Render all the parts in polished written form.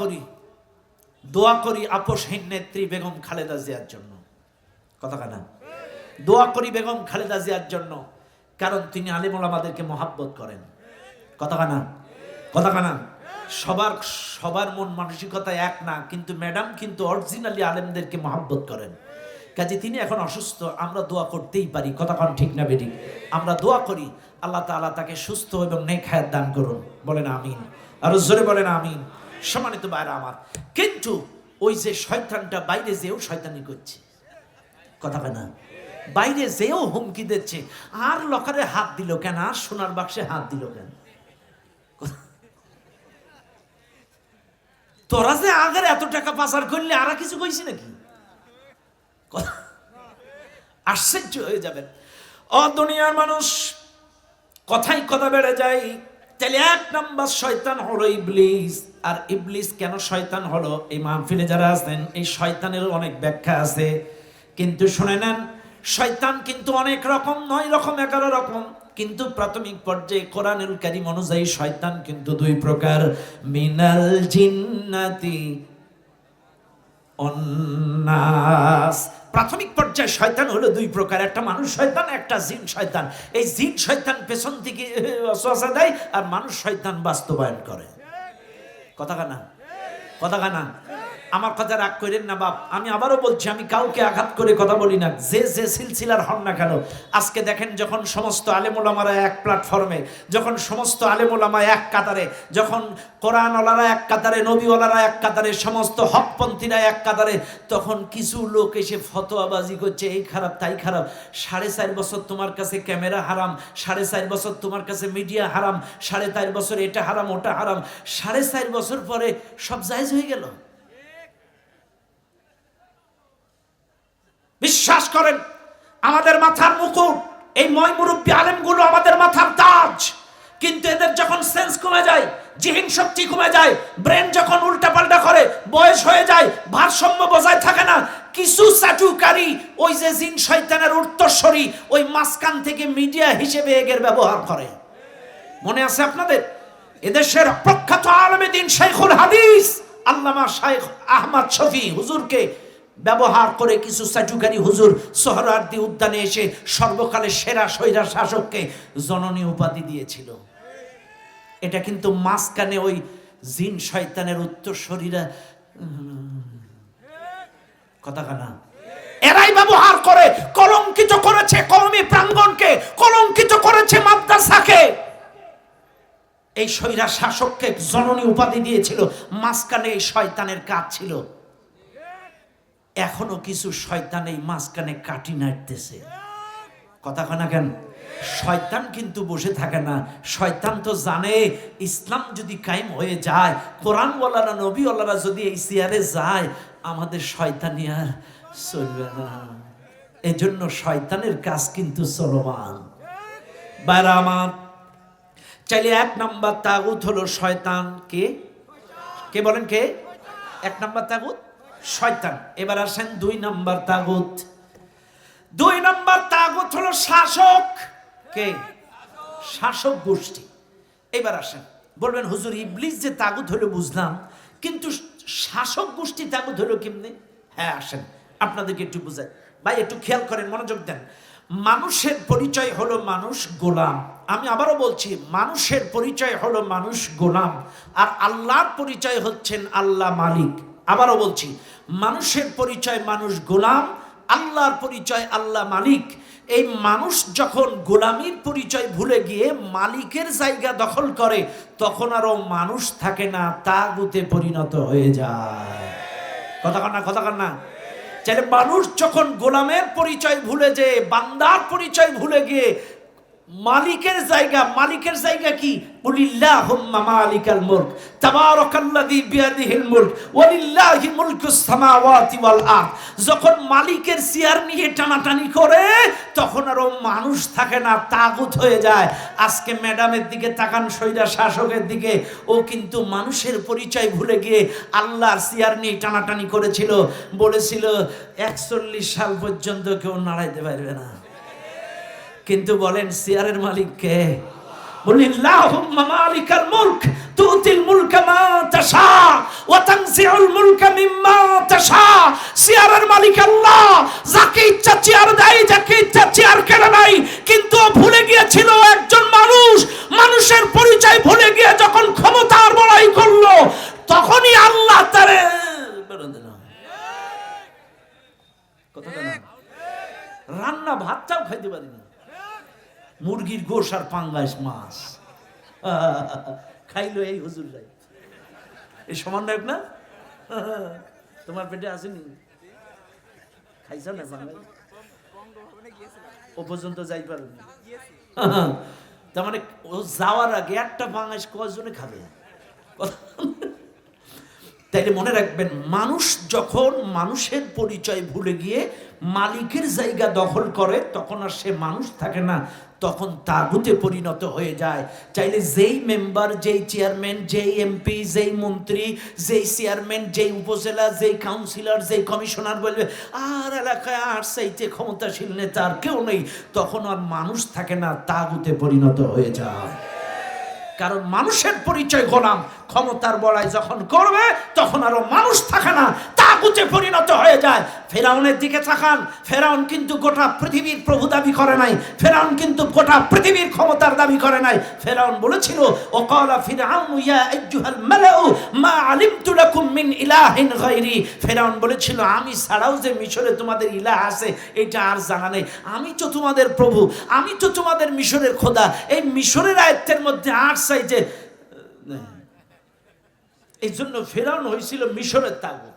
করি, দোয়া করি আপসহীন নেত্রী বেগম খালেদা জিয়ার জন্য। কথা কানা, দোয়া করি বেগম খালেদা জিয়ার জন্য, কারণ তিনি আলেম ওলামাদেরকে মহাব্বত করেন। কথা কানা, কথা কানা। সবার মন মানসিকতা এক না, কিন্তু ম্যাডাম কিন্তু অরিজিনালি আলেমদেরকে মহাব্বত করেন। কাজে তিনি এখন অসুস্থ, আমরা দোয়া করতেই পারি। কথা কান ঠিক না বেঠিক? আমরা দোয়া করি আল্লাহ তাআলা তাকে সুস্থ এবং নেক হায়াত দান করুন। বলেন আমিন, আর জোরে বলেন আমিন। সম্মানিত ভাইরা আমার, কিন্তু ওই যে শয়তানটা বাইরে যেও শয়তানি করছে। কথা কেনা, বাইরে যেও হুমকি দিচ্ছে। আর লকারে হাত দিল কেন, আর সোনার বাক্সে হাত দিল কেন? তোরা যে আগের এত টাকা পাচার করলে আর কিছু কইছি নাকি? আশ্চর্য হয়ে যাবেন। ও দুনিয়ার মানুষ, কথাই কথা বেড়ে যায়। তাহলে এক নাম্বার শয়তান হলো ইবলিস। আর ইবলিস কেন শয়তান হলো, এই মাহফিলে যারা আছেন, এই শয়তানের অনেক ব্যাখ্যা আছে, কিন্তু শুনে নেন, শয়তান কিন্তু অনেক রকম, 9 রকম 11 রকম। কিন্তু প্রাথমিক পর্যায়ে কোরআনুল কারীম অনুযায়ী শয়তান কিন্তু 2 প্রকার। মিনাল জিন্নাতি অন্নাস। প্রাথমিক পর্যায়ে শয়তান হলো 2 প্রকার, একটা মানুষ শয়তান, একটা জিন শয়তান। এই জিন শয়তান পেছন থেকে ওয়াসওয়াসা দেয়, আর মানুষ শয়তান বাস্তবায়ন করে। কথা কানা, কথা কানা। আমার কথা রাগ করেন না বাপ, আমি আবারও বলছি, আমি কাউকে আঘাত করে কথা বলি না, যে যে সিলসিলার হন না কেন। আজকে দেখেন, যখন সমস্ত আলেম ওলামারা এক প্ল্যাটফর্মে, যখন সমস্ত আলেম ওলামা এক কাতারে, যখন কোরআনওয়ালারা এক কাতারে, নবীওয়ালারা এক কাতারে, সমস্ত হকপন্থীরা এক কাতারে, তখন কিছু লোক এসে ফতোয়াবাজি করছে, এই খারাপ তাই খারাপ। 4.5 বছর তোমার কাছে ক্যামেরা হারাম, 4.5 বছর তোমার কাছে মিডিয়া হারাম, 4.5 বছর এটা হারাম ওটা হারাম। 4.5 বছর পরে সব জায়েজ হয়ে গেল। বিশ্বাস করেন, আমাদের মাথার মুকুট, এই ময় মুরব্বী আলেমগুলো আমাদের মাথার তাজ। কিন্তু এদের যখন সেন্স কমে যায়, জিহীন শক্তি কমে যায়, ব্রেন যখন উল্টাপাল্টা করে, বয়স হয়ে যায়, ভারসাম্য বজায় থাকে না, কিছু চাটুকারী ওই যে জিন শয়তানের উত্তরসূরি, ওই মাঝখান থেকে মিডিয়া হিসেবে এগের ব্যবহার করে। মনে আছে আপনাদের? এদেশের প্রখ্যাত আলেমে দ্বীন শাইখুল হাদিস আল্লামা শাইখ আহমদ শফি হুজুরকে ব্যবহার করে কিছু চাটুকারী হুজুর সোহরাওয়ার্দী উদ্যানে এসে সর্বকালের সেরা স্বৈরা শাসককে জননী উপাধি দিয়েছিল। এটা কিন্তু মাঝখানে ওই জিন শয়তানের উত্তরসূরিরা, কথা কানা, এরাই ব্যবহার করে কলঙ্কিত করেছে কওমি প্রাঙ্গণকে, কলঙ্কিত করেছে মাদ্রাসাকে। এই স্বৈরা শাসককে জননী উপাধি দিয়েছিল, মাঝখানে এই শয়তানের কাজ ছিল। এখনো কিছু শয়তান এই মাঝখানে কাটি নাড়তেছে। কথা কয় না কেন? শয়তান কিন্তু বসে থাকে না। শয়তান তো জানে, ইসলাম যদি কায়েম হয়ে যায়, কোরআনওয়ালারা নবীওয়ালারা যদি এই চেয়ারে যায়, আমাদের শয়তানি আর চলবে না। এজন্য শয়তানের কাজ কিন্তু চলমান। বাইরা আমার, চাইলে 1 নাম্বার তাগুত হলো শয়তান। কে কে বলেন? কে 1 নাম্বার তাগুত? শয়তান। এবার আসেন 2 নাম্বার তাগুত। 2 নাম্বার তাগুত হলো শাসক। কে? শাসক গোষ্ঠী। এবার আসেন, বলবেন হুজুর ইবলিস যে তাগুত হলো বুঝলাম, কিন্তু শাসক গোষ্ঠী তাগুত হলো কেমনে? হ্যাঁ, আসেন আপনাদেরকে একটু বুঝাই। ভাই একটু খেয়াল করেন, মনোযোগ দেন। মানুষের পরিচয় হলো মানুষ গোলাম। আমি আবারও বলছি, মানুষের পরিচয় হলো মানুষ গোলাম, আর আল্লাহর পরিচয় হচ্ছেন আল্লাহ মালিক। আবারও বলছি, মানুষের পরিচয় মানুষ গোলাম, আল্লাহর পরিচয় আল্লাহ মালিক। এই মানুষ যখন গোলামির পরিচয় ভুলে গিয়ে মালিকের জায়গা দখল করে, তখন আরও মানুষ থাকে না, তাগুতে পরিণত হয়ে যায়। কথা কন না, কথা কন না। চাইলে মানুষ যখন গোলামের পরিচয় ভুলে যেয়ে, বান্দার পরিচয় ভুলে গিয়ে মালিকের জায়গা কি? কুলিল্লাহুম্মা মালিকাল মুলক তাবারাকাল্লাযী বিয়াদিহিল মুলক ওয়ালিল্লাহি মুলকুস সামাওয়াতি ওয়াল আরদ। যখন মালিকের চেয়ার নিয়ে টানাটানি করে, তখন আরো মানুষ থাকে না, তাগুত হয়ে যায়। আজকে ম্যাডামের দিকে তাকান, স্বৈরা শাসকের দিকে, ও কিন্তু মানুষের পরিচয় ভুলে গিয়ে আল্লাহর চেয়ার নিয়ে টানাটানি করেছিল। বলেছিল 41 সাল পর্যন্ত কেউ নাড়াইতে পারবে না। কিন্তু বলেন চেয়ারের মালিক কে? বলিল্লাহুম্মা মালিকাল মুলক তুতিল মুলকা মা তাশা ওয়া তানজিউল মুলকা মিম্মা তাশা। চেয়ারের মালিক আল্লাহ, যাকে ইচ্ছা চেয়ার দেয়, যাকে ইচ্ছা চেয়ার কেড়ে নেয়। কিন্তু ভুলে গিয়েছিল একজন মানুষ, মানুষের পরিচয় ভুলে গিয়ে যখন ক্ষমতার বড়াই করলো, তখনই আল্লাহ তারে রান্না ভাতটাও খাইতে পারিনি, মুরগির গোশ আর পাঙ্গাস মাছ খাইলো এই হুজুর রাই। এই সমন্বয়ক না? তোমার পেটে আসেনি? খাইছ না পাঙ্গাস? ও পর্যন্ত যাই পারবে না। তার মানে ও যাওয়ার আগে একটা পাঙ্গাস কজনে খাবে? তাইলে মনে রাখবেন, মানুষ যখন মানুষের পরিচয় ভুলে গিয়ে মালিকের জায়গা দখল করে, তখন আর সে মানুষ থাকে না, তখন তাগুতে পরিণত হয়ে যায়। চাইলে যেই মেম্বার, যেই চেয়ারম্যান, যেই এমপি, যেই মন্ত্রী, যেই চেয়ারম্যান, যেই উপজেলা, যেই কাউন্সিলর, যেই কমিশনার বলবে আর এলাকায় আর চাইতে ক্ষমতাশীল নেতা আর কেউ নেই, তখন আর মানুষ থাকে না, তাগুতে পরিণত হয়ে যায়। কারণ মানুষের পরিচয় গোলাম, ক্ষমতার বড়াই যখন করবে তখন আরো মানুষ থাকে না, তাগুতে পরিণত হয়ে যায়। ফেরাউনের দিকে তাকান, ফেরাউন কিন্তু গোটা পৃথিবীর প্রভু দাবি করে নাই, ফেরাউন কিন্তু গোটা পৃথিবীর ক্ষমতার দাবি করে নাই। ফেরাউন বলেছিল, ওয়াকালা ফিরআউনু ইয়া আইয়ুহাল মালাউ মা আলিমতু লাকুম মিন ইলাহিন গায়রি। ফেরাউন বলেছিল, আমি ছাড়াও যে মিশরে তোমাদের ইলাহ আছে এটা আর জানা নেই, আমি তো তোমাদের প্রভু, আমি তো তোমাদের মিশরের খোদা। এই মিশরের আয়াতের মধ্যে আর চাইতে, এই জন্য ফেরাউন হয়েছিল মিশরের তাগুত।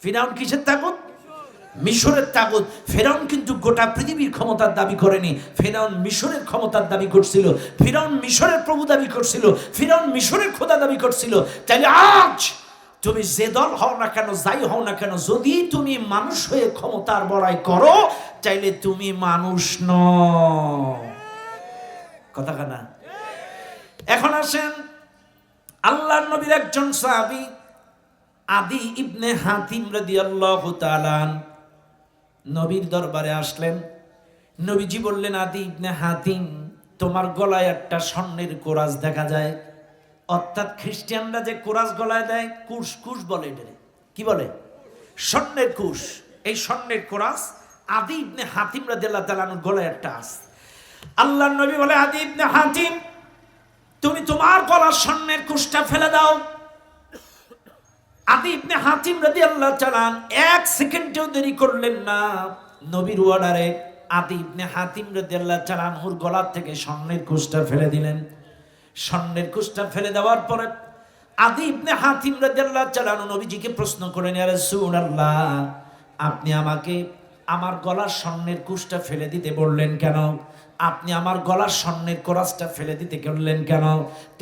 ফেরাউন কিসের তাগুত? মিশরের তাগুত। ফেরাউন কিন্তু গোটা পৃথিবীর ক্ষমতার দাবি করেনি, ফেরাউন মিশরের ক্ষমতার দাবি করছিল, ফেরাউন মিশরের প্রভু দাবি করছিল, ফেরাউন মিশরের খোদা দাবি করছিল। তাহলে আজ তুমি যে দল হও না কেন, যাই হও না কেন, যদি তুমি মানুষ হয়ে ক্ষমতার বড়াই করো, চাইলে তুমি মানুষ নও। কথা কানা? এখন আসেন, আল্লাহর নবীর একজন সাহাবী আদি ইবনে হাতিম রাদিয়াল্লাহু তাআলা নবীর দরবারে আসলেন। নবীজি বললেন, আদি ইবনে হাতিম, তোমার গলায় একটা স্বর্ণের কোরাস দেখা যায়। অর্থাৎ খ্রিস্টানরা যে কোরাস গলায় দেয়, কুশ, কুশ বলে এটারে, কি বলে? স্বর্ণের কুশ। এই স্বর্ণের কোরাস আদি ইবনে হাতিম রাদিয়াল্লাহু তাআলার গলায় একটা আছে। আল্লাহর নবী বলে, আদি ইবনে হাতিম, তুমি তোমার গলার স্বর্ণের কুশটা ফেলে দাও। আদি ইবনে হাতিম রাদিয়াল্লাহু তাআলা এক সেকেন্ডও দেরি করলেন না, নবীর অর্ডারে আদি ইবনে হাতিম রাদিয়াল্লাহু তাআলা ওর গলা থেকে স্বর্ণের কুশটা ফেলে দিলেন। স্বর্ণের কুশটা ফেলে দেওয়ার পরে আদি ইবনে হাতিম রাদিয়াল্লাহু তাআলা নবীজিকে প্রশ্ন করেন, ইয়া রাসূলুল্লাহ, আপনি আমাকে আমার গলার স্বর্ণের কুশটা ফেলে দিতে বললেন কেন? আপনি আমার গলার স্বর্ণের কোরাসটা ফেলে দিতে করলেন কেন?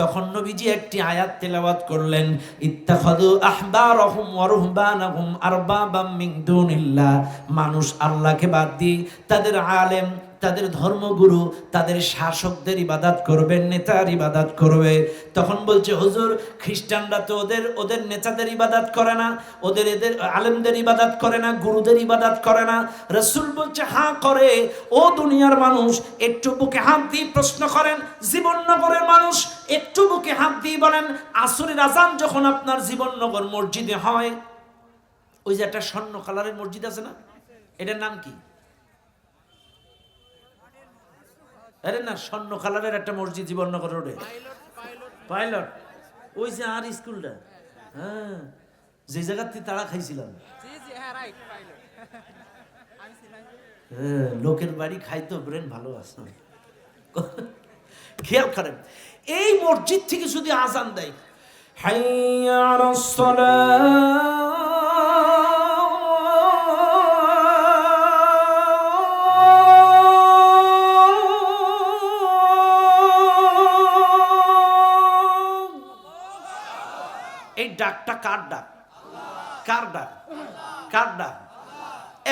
তখন নবীজি একটি আয়াত তেলাওয়াত করলেন, ইত্তাখাযু আহবারহুম ওয়া রুহবানাহুম আরবাবাম মিন দুনিল্লাহ। মানুষ আল্লাহকে বাদ দিয়ে তাদের আলেম, তাদের ধর্মগুরু, তাদের শাসকদের ইবাদত করবে, নেতার ইবাদত করবে। তখন বলছে, হুজুর, খ্রিস্টানরা তো ওদের নেতাদের ইবাদত করে না, এদের আলেমদের ইবাদত করে না, গুরুদের ইবাদত করে না। রাসূল বলছে, হ্যাঁ করে। ও দুনিয়ার মানুষ, একটু বুকে হাত দিয়ে প্রশ্ন করেন, জীবননগরের মানুষ একটু বুকে হাত দিয়ে বলেন, আসরের আজান যখন আপনার জীবননগর মসজিদে হয়, ওই যে একটা স্বর্ণ কালারের মসজিদ আছে না, এটার নাম কি? আরে না, স্বর্ণ কালারের একটা মসজিদ জীবননগর রোডে, পাইলট। ওই যে আর স্কুলটা, হ্যাঁ, যে জায়গাতে তারা খাইছিলাম, লোকের বাড়ি খাইতো, ব্রেন ভালো আছে। খেয়াল করেন, এই মসজিদ থেকে যদি আজান দেয়, হাইয়া আলাস সালাহ, এই ডাকটা কার ডাক? কার ডাক? কার ডাক?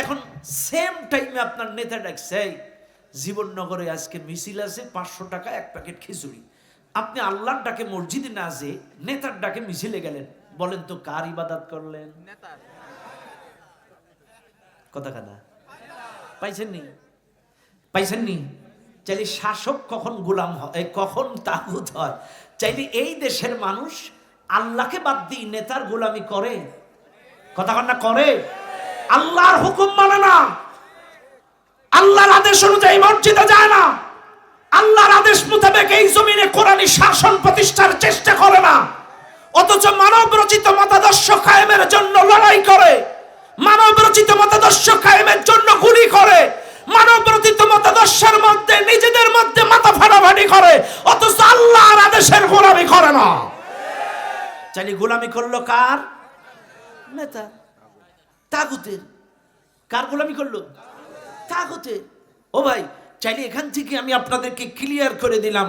এখন সেম টাইমে আপনার নেতা ডাকছে, জীবননগরে আজকে মিছিল আছে, 500 টাকা এক প্যাকেট খিচুড়ি। আপনি আল্লাহর ডাকে মসজিদে না যে নেতার ডাকে মিছিলে গেলেন, বলেন তো কার ইবাদত করলেন? কথা কানা? পাইছেননি? পাইছেননি? চাইলে শাসক কখন গোলাম হয়, কখন তাগুত হয়? চাইলে এই দেশের মানুষ আল্লাহকে বাদ দিয়ে নেতার গোলামি করে, কথা কন না করে? আল্লাহর হুকুম মানে না, আল্লাহর আদেশ অনুযায়ী মসজিদে যায় না, আল্লাহর আদেশ মোতাবেক এই জমিনে কোরআনী শাসন প্রতিষ্ঠার চেষ্টা করে না, অথচ মানব রচিত মতাদর্শ কায়েমের জন্য লড়াই করে, মানব রচিত মতাদর্শ কায়েমের জন্য গুলি করে, মানব রচিত মতাদর্শের মধ্যে নিজেদের মধ্যে মাথা ফাটাফাটি করে, অথচ আল্লাহর আদেশের গোলামি করে না। চাইলে গোলামি করলো কার? নেতা, তাগুতের। কার গোলামি করলো? তাগুতের। ও ভাই, চাইলে এখান থেকে আমি আপনাদেরকে ক্লিয়ার করে দিলাম,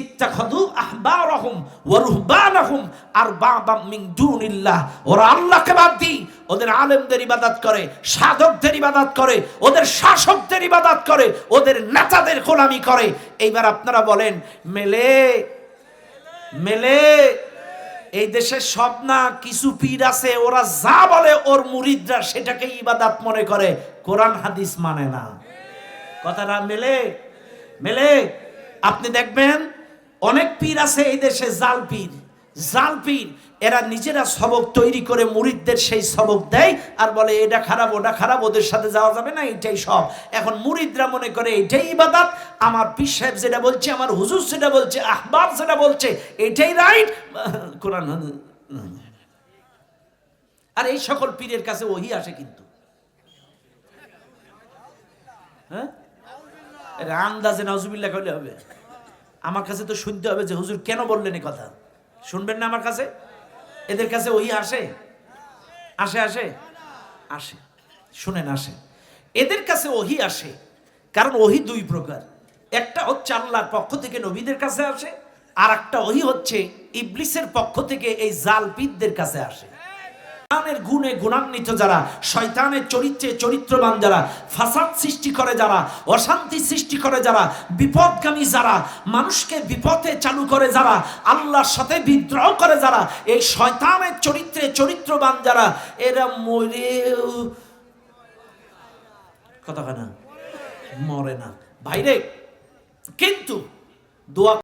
ইত্তাখাযু আহবারহুম ওয়া রুহবানাহুম আরবাবাম মিন দুনিল্লাহ। ওরা আল্লাহকে বাদ দিয়ে ওদের আলেমদের ইবাদত করে, সাধকদের ইবাদত করে, ওদের শাসকদের ইবাদত করে, ওদের নেতাদের গোলামি করে। এইবার আপনারা বলেন, মেলে মেলে? এই দেশে সব না, কিছু পীর আছে, ওরা যা বলে ওর মুরিদরা সেটাকে ইবাদত মনে করে, কোরআন হাদিস মানে না। কথাটা মেলে? মেলে? আপনি দেখবেন অনেক পীর আছে এই দেশে, জাল পীর, জাল পীর। এরা নিজেরা সবক তৈরি করে মুরিদদের সেই সবক দেয় আর বলে এটা খারাপ, ওটা খারাপ, ওদের সাথে যাওয়া যাবে না, এটাই সব। এখন মুরিদরা মনে করে এটাই ইবাদত, আমার পীর সাহেব যেটা বলছে, আমার হুজুর সেটা বলছে, আহবাব যেটা বলছে এটাই রাইট, কোরআন। আর এই সকল পীরের কাছে ওহি আসে কিন্তু, হ্যাঁ, আন্দাজে নাউজুবিল্লাহ কইলে হবে? আমার কাছে তো শুনতে হবে যে হুজুর কেন বললেন এই কথা, শুনবেন না আমার কাছে? এদের কাছে ওই আসে, আসে আসে আসে, শুনেন, আসে। এদের কাছে ওহি আসে, কারণ ওহি দুই প্রকার। একটা হচ্ছে আল্লাহর পক্ষ থেকে নবীদের কাছে আসে, আর একটা ওহি হচ্ছে ইবলিসের পক্ষ থেকে এই জাল পীরদের কাছে আসে। শয়তানের গুণে গুণান্বিত যারা, শয়তানের চরিত্রে চরিত্রবান যারা, ফাসাদ সৃষ্টি করে যারা, অশান্তি সৃষ্টি করে যারা, বিপদগামী যারা, মানুষকে বিপথে চালু করে যারা, আল্লাহর সাথে বিদ্রোহ করে যারা, এই শয়তানের চরিত্রে চরিত্রবান যারা, এরা মরেও কথা হয় না, মরে না ভাইরে। কিন্তু দোয়া